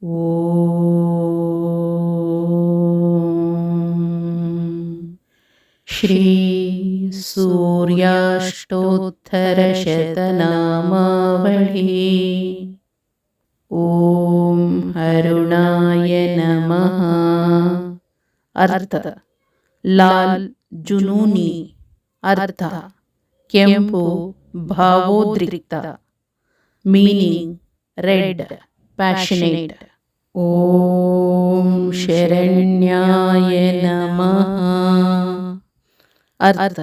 ಓಂ ಶ್ರೀ ಸೂರ್ಯಾಷ್ಟೋತ್ತರಶತನಾಮಾವಳಿ. ಓಂ ಅರುಣಾಯ ನಮಃ. ಅರ್ಥ ಲಾಲ್ ಜುನೂನಿ, ಅರ್ಥ ಕೆಂಪು ಭಾವೋದ್ರಿಕ್ತ, ಮೀನಿಂಗ್ ರೆಡ್ ಪ್ಯಾಷನೇಟ್. ಓಂ ಶರಣ್ಯಾಯ ನಮಃ. अर्थ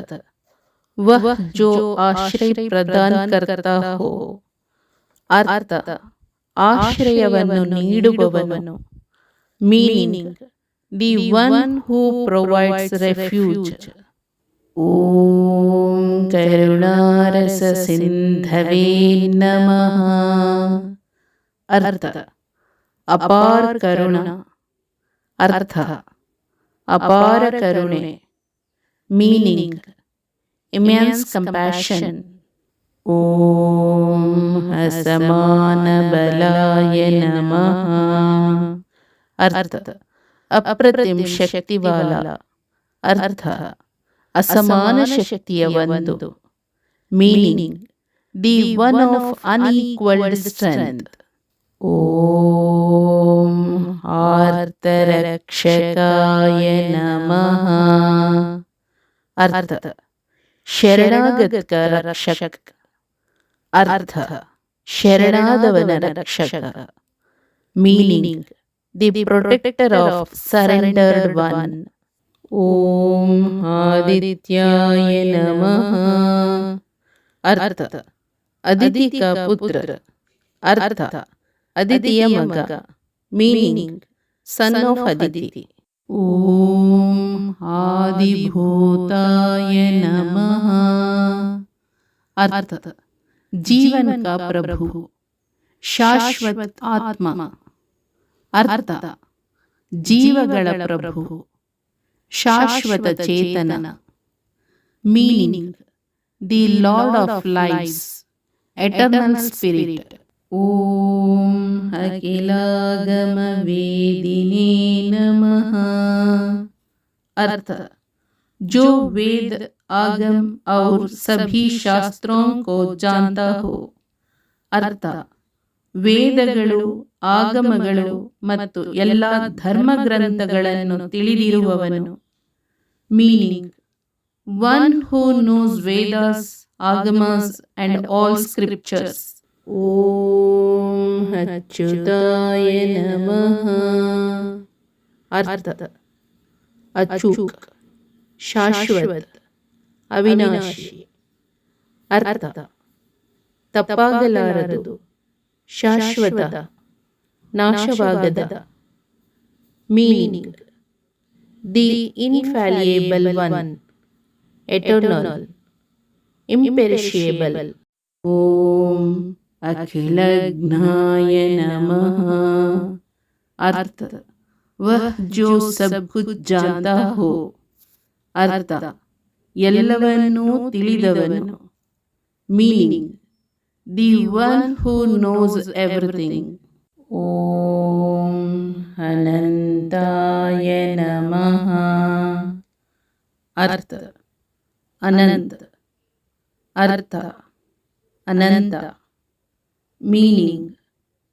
वह जो आश्रय प्रदान करता हो, अर्थ ಆಶ್ರಯವನ್ನು ನೀಡುವವನು. Meaning the one who provides refuge. ಓಂ ಕರುಣಾರಸ ಸಿಂಧವೇ ನಮಃ. ಅರ್ಥ ಅಪಾರ ಕರುಣ, ಅರ್ಥ ಅಪಾರ ಕರುಣೆ. Meaning immense compassion. Om Asamana Balaya Namah. Artha ಅಪ್ರತಿಮ್ ಶಕ್ತಿವಾಲ, ಅರ್ಥ ಅಸಮಾನ ಶಕ್ತಿಯ ಒಂದು. Meaning the one of unequalled strength. ಓಂ ಆರ್ತರಕ್ಷಕಾಯ ನಮಃ. अर्थ ಶರಣಾಗತ ರಕ್ಷಕ, ಅರ್ಥ ಶರಣಾದವನ ರಕ್ಷಕ. Meaning the protector of surrendered one. ಓಂ ಆದಿತ್ಯಾಯ ನಮಃ. ಅರ್ಥ ಅದಿತಿ ಕಾ ಪುತ್ರ, ಅರ್ಥ ಅದಿತಿಯ ಮಗ. Meaning son of Aditi. ಓಂ ಆದಿಭೂತಾಯ ನಮಃ. ಅರ್ಥ ಜೀವನ ಕಾ ಪ್ರಭು, ಶಾಶ್ವತ ಆತ್ಮ, ಅರ್ಥ ಜೀವಗಳ ಪ್ರಭು, ಶಾಶ್ವತ ಚೇತನ. Meaning the lord of lifes, eternal spirit. ಓಂ ಅಖಿಲಾಗಮ ವೇದಿನೇ ನಮಃ. अर्थ जो वेद आगम और सभी शास्त्रों को जानता हो. ಅರ್ಥ ವೇದಗಳು, ಆಗಮಗಳು ಮತ್ತು ಎಲ್ಲ ಧರ್ಮಗ್ರಂಥಗಳನ್ನು ತಿಳಿದಿರುವವನು. Meaning one who knows Vedas, Agamas and all scriptures. ಓಂ ಅಚ್ಯುತಾಯ ನಮಃ. ಅರ್ಥ ಅಚೂಕ್, ಶಾಶ್ವತ, ಅವಿನಾಶಿ. ಅರ್ಥ ತಪ್ಪಾಗಲಾರದು, ಶಾಶ್ವತ, ನಾಶವಾಗದ. Meaning the infallible one, eternal, imperishable. ಓಂ ಅಖಿಲಜ್ಞಾಯ ನಮಃ. ಅರ್ಥ ವಹ ಜೋ ಸಬ್ ಕುಚ್ ಜಾನತಾ ಹೋ, ಅರ್ಥ ಎಲ್ಲವನ್ನೂ ತಿಳಿದವನು. Meaning the one who knows everything. ಓಂ ಅನಂತಾಯ ನಮಃ. ಅರ್ಥ ಅನಂತ, ಅರ್ಥ ಅನಂತ. Meaning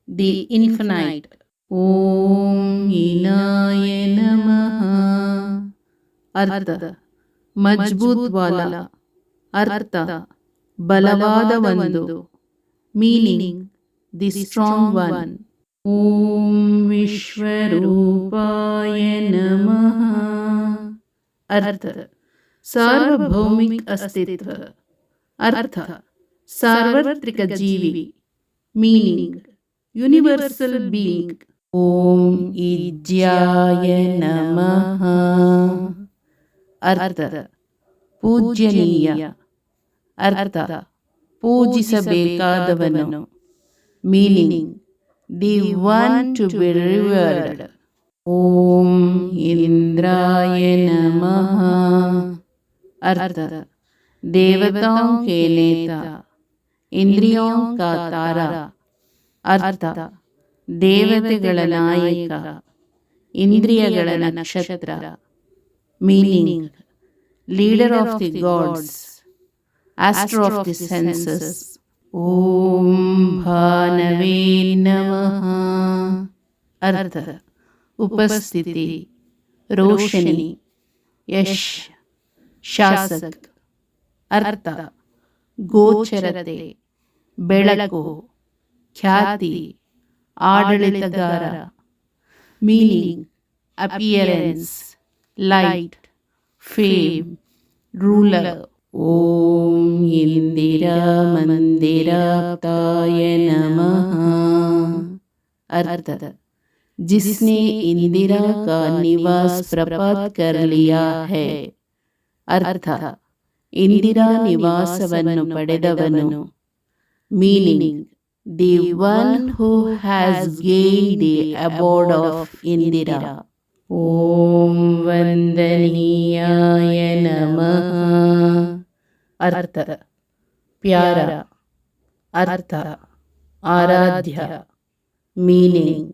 the infinite. ಓಂ ಇನಾಯ ನಮಃ. ಅರ್ಥ ಮಜಬೂತ್ ವಾಲ, ಅರ್ಥ ಬಲವಾದ ಒಂದು. Meaning the strong one. ಓಂ ವಿಶ್ವರೂಪಾಯ ನಮಃ. ಅರ್ಥ ಸಾರ್ವಭೌಮಿಕ ಅಸ್ತಿತ್ವ, ಅರ್ಥ ಸಾರ್ವತ್ರಿಕ ಜೀವಿ. Meaning universal being. ಓಂ ಈಜ್ಯಾಯ ನಮಃ. ಅರ್ಥ ಪೂಜ್ಯನೀಯ, ಅರ್ಥ ಪೂಜಿಸಬೇಕಾದವನು. Meaning the one to be revered. ಓಂ ಇಂದ್ರಾಯ ನಮಃ. अर्थ देवताओं के नेता, इंद्रियों का तारा, अर्थ ದೇವತೆಗಳ ನಾಯಕ, ಇಂದ್ರಿಯಗಳ ನಕ್ಷತ್ರ. Meaning: leader of the gods, astro of the senses. ಓಂ ಭಾನವೇ ನಮಃ. ಅರ್ಥ: ಉಪಸ್ಥಿತಿ, ರೋಶನಿ, ಯಶ್, ಶಾಸಕ್. ಅರ್ಥ: ಗೋಚರತೆ, ಬೆಳಕು, ಖ್ಯಾತಿ, ಆಡಳಿತಗಾರ. Meaning: appearance, light, fame, ruler. ಓಂ ಇಂದಿರಾ ಮಂದಿರಾಪ್ತಾಯ ನಮಃ. ಅರ್ಥ: जिसने इंदिरा का निवास प्राप्त कर लिया है. ಅರ್ಥ: ಇಂದಿರಾ ನಿವಾಸವನ್ನು ಪಡೆದವನು. Meaning: the one who has gained the abode of Indira. ಓಂ ವಂದನೀಯಾಯ ನಮಃ. ಅರ್ಥ: ಪ್ಯಾರ. ಅರ್ಥ: ಆರಾಧ್ಯ. Meaning: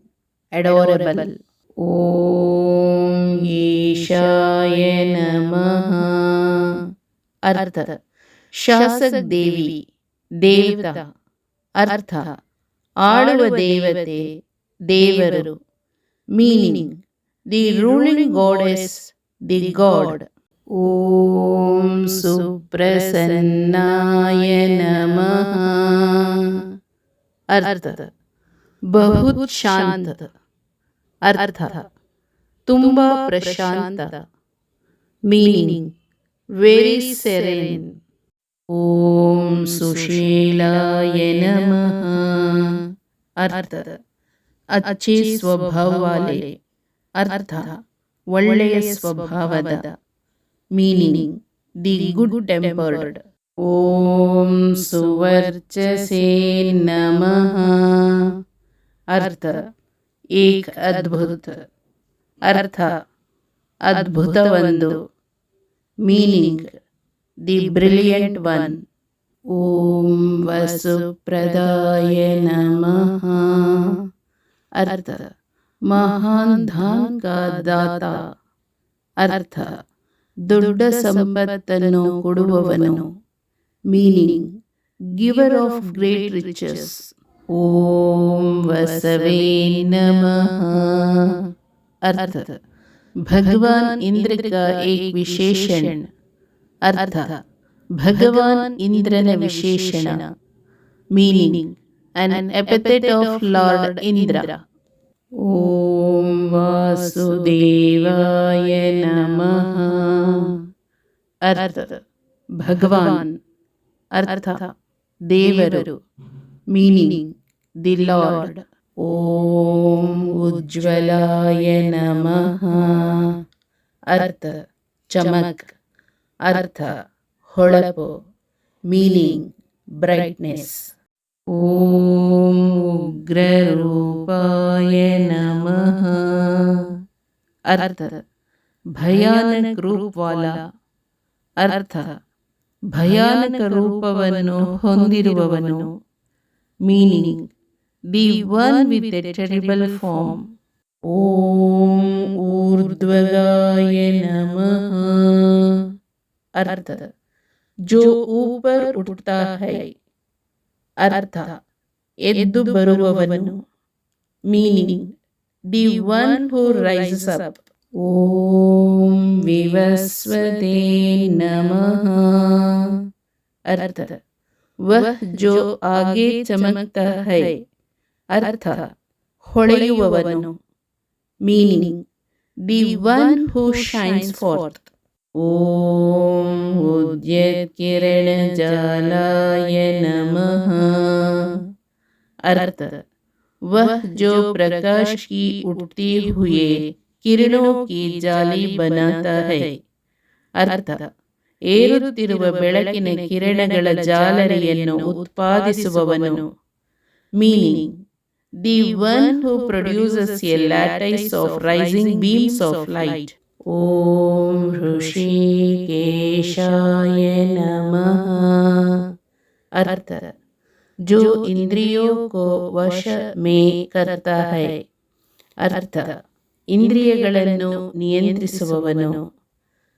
adorable. ಓಂ ಈಶಾಯ ನಮಃ. ಅರ್ಥ: ಶಾಸಕ ದೇವಿ, ದೇವತಾ. ಅರ್ಥ: ಆಳುವ ದೇವತೆ, ದೇವರು. Meaning: the ruling goddess, the god. ಓಂ ಸುಪ್ರಸನ್ನಾಯ ನಮಃ. ಅರ್ಥ: ಬಹುತ್ ಶಾಂತ. ಅರ್ಥ: ತುಂಬಾ ಪ್ರಶಾಂತ. Meaning: very ಸೆರೆನ್. ಓಂ ಸುಶೀಲಾಯ ನಮಃ. ಅರ್ಥ: ಅಚ್ಚೇ ಸ್ವಭಾವ ವಾಲೆ. ಅರ್ಥ: ಒಳ್ಳೆಯ ಸ್ವಭಾವದ. Meaning: the good tempered. ಓಂ ಸುವರ್ಚಸೇ ನಮಃ. ಅರ್ಥ: ಏಕ್ ಅದ್ಭುತ. ಅರ್ಥ: ಅದ್ಭುತವೊಂದು. Meaning: the brilliant one. ಓಂ ವಸುಪ್ರದಾಯ ನಮಃ. ಅರ್ಥ: ಮಹಾನ್ ಧಾನ್ ಕಾ ದಾತ. ಅರ್ಥ: ದೊಡ್ಡ ಸಂಪತ್ತನ್ನು ಕೊಡುವವನು. Meaning: giver of great riches. ಓಂ ವಸವೇ ನಮಃ. अर्थ भगवान इंद्र का एक विशेषण। अर्थ भगवान इंद्रन विशेषण। Meaning an epithet of Lord Indra. ओम वासुदेवाय नमः। अर्थ भगवान अर्थ देवरु। Meaning the lord. ओम उज्ज्वलाय नमः। अर्थ चमक अर्थ ಹೊಳಪು। Meaning brightness. ओम उग्ररूपाय नमः। अर्थ भयानक रूप वाला। अर्थ ಭಯಾನಕ ರೂಪವನ್ನು ಹೊಂದಿರುವವನು। Meaning the one with a terrible form. ಓಂ ಊರ್ಧ್ವಗಾಯ ನಮಃ। अर्थ जो ऊपर उठता है। अर्थ ಎದ್ದು ಬರುವವನು। Meaning the one who rises up. ओम विवस्वते नमः। अर्थ वह जो आगे चमकता है। अर्थ ಹೊಳೆಯುವವನು। Meaning the one who shines forth. ओम उद्यत किरण जालाय नमः। अर्थ वह जो प्रकाश की उठती हुए किरणों की जाली बनाता है। अर्थ ಏರುತ್ತಿರುವ ಬೆಳಕಿನ ಕಿರಣಗಳ ಜಾಲರಿಯನ್ನು ಉತ್ಪಾದಿಸುವವನು। Meaning the one who produces a lattice of rising beams of light. ಓಂ ಋಷಿಕೇಶಾಯ ನಮಃ। ಅರ್ಥ जो इंद्रियों को वश में करता है. ಅರ್ಥ ಇಂದ್ರಿಯಗಳನ್ನು ನಿಯಂತ್ರಿಸುವವನು.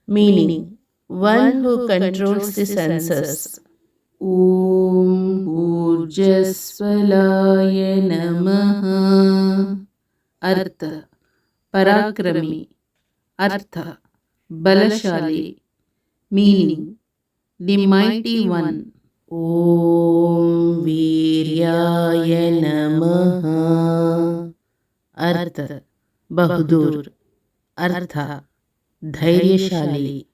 Meaning one who controls the senses. ಓಂ ಊರ್ಜಸ್ವಲಾಯ ನಮಃ. ಅರ್ಥ ಪರಾಕ್ರಮಿ. ಅರ್ಥ ಬಲಶಾಲಿ. Meaning the mighty one. ಓಂ ವೀರ್ಯಾಯ ನಮಃ. ಅರ್ಥ ಬಹದ್ದೂರ್. ಅರ್ಥ ಧೈರ್ಯಶಾಲಿ.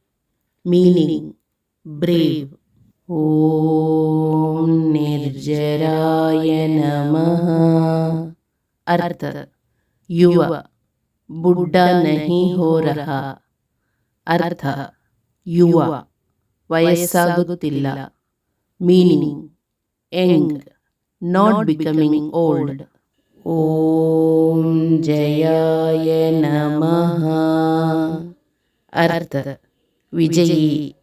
Meaning brave. ಓಂ ನಿರ್ಜರಾಯ ನಮಃ. ಅರ್ಥ ಯುವ, ಬುಡ್ಢಾ ನಹಿ ಹೋ ರಹಾ. ಅರ್ಥ ಯುವ, ವಯಸ್ಸಾಗುತ್ತಿಲ್ಲ. Meaning young, not becoming old. ಓಂ ಜಯಾಯ ನಮಃ. ಅರ್ಥ ವಿಜಯಿ.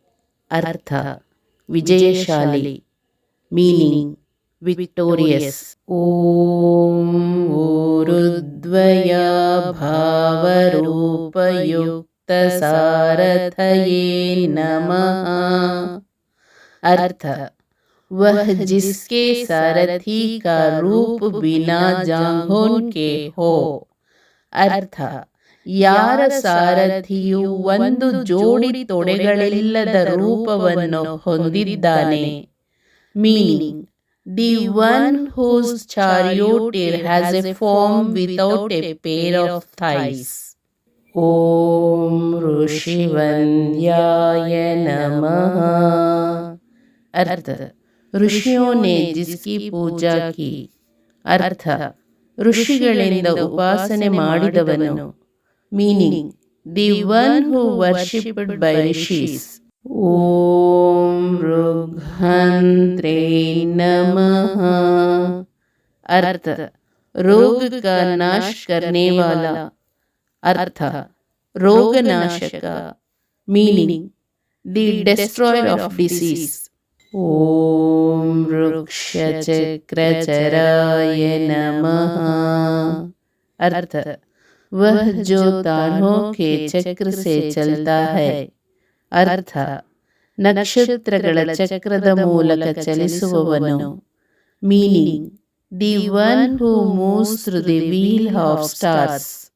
ಅರ್ಥ ವಿಜಯಶಾಲಿ. Meaning victorious. ಓಂ ಊರುದ್ವಯ ಭಾವರೂಪಯುಕ್ತ ಸಾರಥಯೇ ನಮಃ. अर्थ वह जिसके सारथी का रूप बिना जांघों के हो. ಅರ್ಥ ಯಾರ ಸಾರಥಿಯು ಒಂದು ಜೋಡಿ ತೊಡೆಗಳಿಲ್ಲದ ರೂಪವನ್ನು ಹೊಂದಿದ್ದಾನೆ. Meaning the one whose charioteer has a form without a pair of thighs. ಓಂ ಋಷಿವನ್ಯಾಯ ನಮಃ. अर्थ ऋषियों ने जिसकी पूजा की. अर्थ ಋಷಿಗಳಿಂದ ಉಪಾಸನೆ ಮಾಡಿದವನು. Meaning the one who worshipped by rishis. ಓಂ ಋಗ್ಹಂತ್ರೇ ನಮಃ. अर्थ रोग का नाश करने वाला. अर्थ रोगनाशक. Meaning the destroyer of disease. ಓಂ ವೃಕ್ಷಚಕ್ರಚರಾಯ ನಮಃ. अर्थ वह जो तारों के चक्र से चलता है. अर्थ ನಕ್ಷತ್ರಗಳ ಚಕ್ರದ ಮೂಲಕ ಚಲಿಸುವವನು. Meaning the one who moves through the wheel of stars.